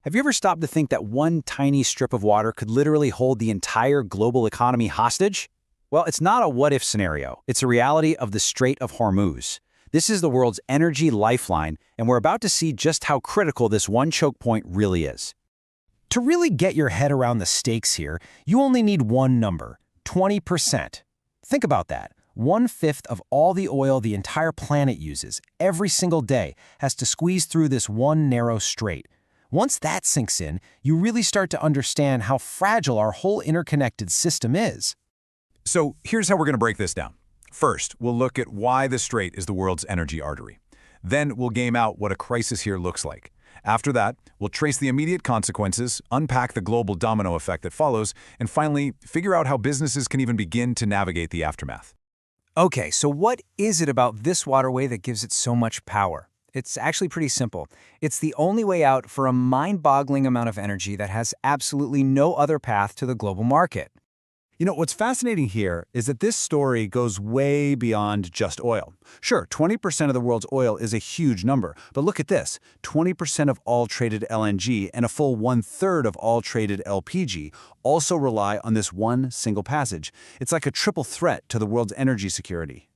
Have you ever stopped to think that one tiny strip of water could literally hold the entire global economy hostage? Well, it's not a what-if scenario. It's a reality of the Strait of Hormuz. This is the world's energy lifeline, and we're about to see just how critical this one choke point really is. To really get your head around the stakes here, you only need one number, 20%. Think about that. 1/5 of all the oil the entire planet uses every single day has to squeeze through this one narrow strait. Once that sinks in, you really start to understand how fragile our whole interconnected system is. So here's how we're going to break this down. First, we'll look at why the strait is the world's energy artery. Then we'll game out what a crisis here looks like. After that, we'll trace the immediate consequences, unpack the global domino effect that follows, and finally, figure out how businesses can even begin to navigate the aftermath. Okay, so what is it about this waterway that gives it so much power? It's actually pretty simple. It's the only way out for a mind-boggling amount of energy that has absolutely no other path to the global market. You know, what's fascinating here is that this story goes way beyond just oil. Sure, 20% of the world's oil is a huge number, but look at this. 20% of all traded LNG and a full 1/3 of all traded LPG also rely on this one single passage. It's like a triple threat to the world's energy security.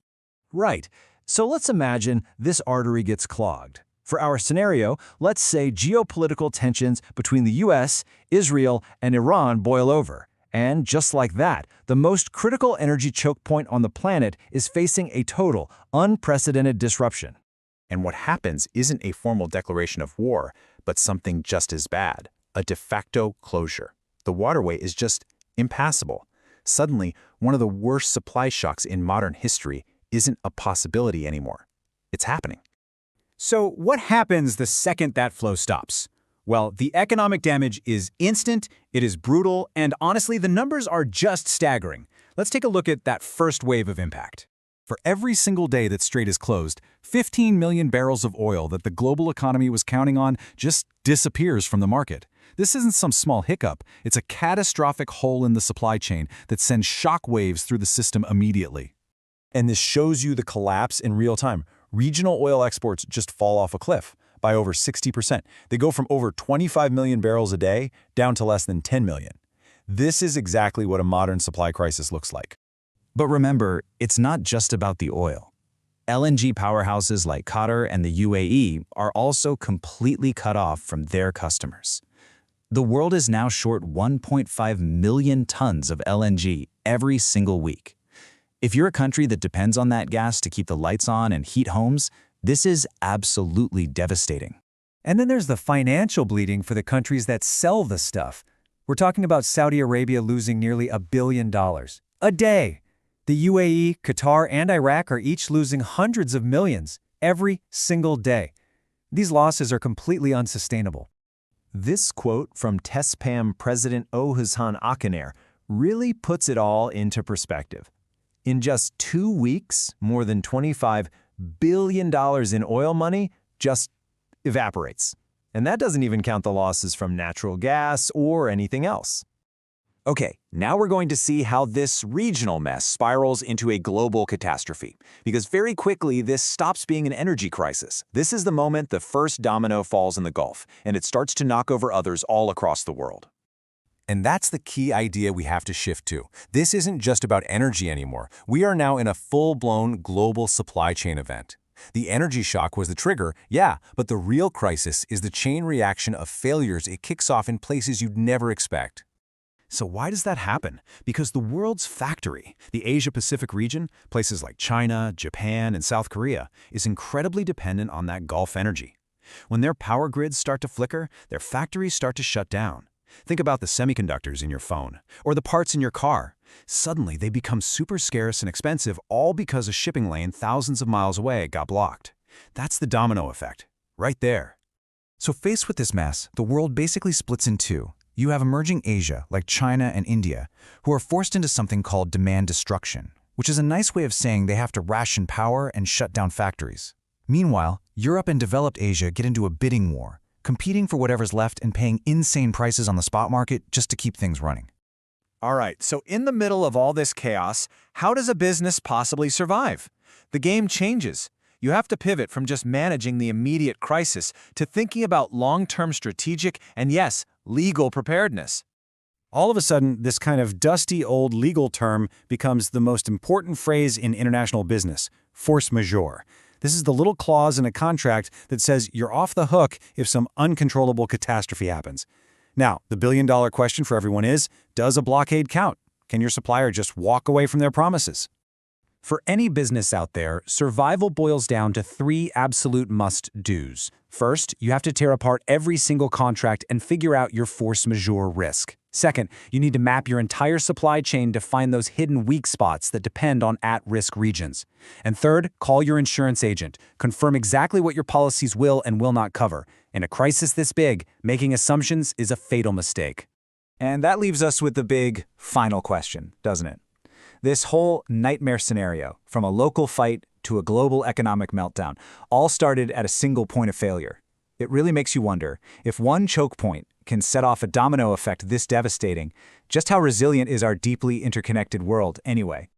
Right. So let's imagine this artery gets clogged. For our scenario, let's say geopolitical tensions between the US, Israel, and Iran boil over. And just like that, the most critical energy choke point on the planet is facing a total, unprecedented disruption. And what happens isn't a formal declaration of war, but something just as bad, a de facto closure. The waterway is just impassable. Suddenly, one of the worst supply shocks in modern history isn't a possibility anymore. It's happening. So what happens the second that flow stops? Well, the economic damage is instant, it is brutal, and honestly, the numbers are just staggering. Let's take a look at that first wave of impact. For every single day that Strait is closed, 15 million barrels of oil that the global economy was counting on just disappears from the market. This isn't some small hiccup, it's a catastrophic hole in the supply chain that sends shock waves through the system immediately. And this shows you the collapse in real time. Regional oil exports just fall off a cliff by over 60%. They go from over 25 million barrels a day down to less than 10 million. This is exactly what a modern supply crisis looks like. But remember, it's not just about the oil. LNG powerhouses like Qatar and the UAE are also completely cut off from their customers. The world is now short 1.5 million tons of LNG every single week. If you're a country that depends on that gas to keep the lights on and heat homes, this is absolutely devastating. And then there's the financial bleeding for the countries that sell the stuff. We're talking about Saudi Arabia losing nearly $1 billion a day. The UAE, Qatar, and Iraq are each losing hundreds of millions every single day. These losses are completely unsustainable. This quote from TESPAM President Ohuzhan Akhener really puts it all into perspective. In just 2 weeks, more than $25 billion in oil money just evaporates. And that doesn't even count the losses from natural gas or anything else. Okay, now we're going to see how this regional mess spirals into a global catastrophe. Because very quickly, this stops being an energy crisis. This is the moment the first domino falls in the Gulf, and it starts to knock over others all across the world. And that's the key idea we have to shift to. This isn't just about energy anymore. We are now in a full-blown global supply chain event. The energy shock was the trigger, yeah, but the real crisis is the chain reaction of failures it kicks off in places you'd never expect. So why does that happen? Because the world's factory, the Asia-Pacific region, places like China, Japan, and South Korea, is incredibly dependent on that Gulf energy. When their power grids start to flicker, their factories start to shut down. Think about the semiconductors in your phone, or the parts in your car. Suddenly, they become super scarce and expensive, all because a shipping lane thousands of miles away got blocked. That's the domino effect, right there. So faced with this mess, the world basically splits in two. You have emerging Asia, like China and India, who are forced into something called demand destruction, which is a nice way of saying they have to ration power and shut down factories. Meanwhile, Europe and developed Asia get into a bidding war, competing for whatever's left and paying insane prices on the spot market just to keep things running. All right, so in the middle of all this chaos, how does a business possibly survive? The game changes. You have to pivot from just managing the immediate crisis to thinking about long-term strategic and, yes, legal preparedness. All of a sudden, this kind of dusty old legal term becomes the most important phrase in international business: force majeure. This is the little clause in a contract that says you're off the hook if some uncontrollable catastrophe happens. Now, the billion-dollar question for everyone is, does a blockade count? Can your supplier just walk away from their promises? For any business out there, survival boils down to 3 absolute must-dos. First, you have to tear apart every single contract and figure out your force majeure risk. Second, you need to map your entire supply chain to find those hidden weak spots that depend on at-risk regions. And third, call your insurance agent. Confirm exactly what your policies will and will not cover. In a crisis this big, making assumptions is a fatal mistake. And that leaves us with the big final question, doesn't it? This whole nightmare scenario, from a local fight to a global economic meltdown, all started at a single point of failure. It really makes you wonder, if one choke point can set off a domino effect this devastating, just how resilient is our deeply interconnected world anyway?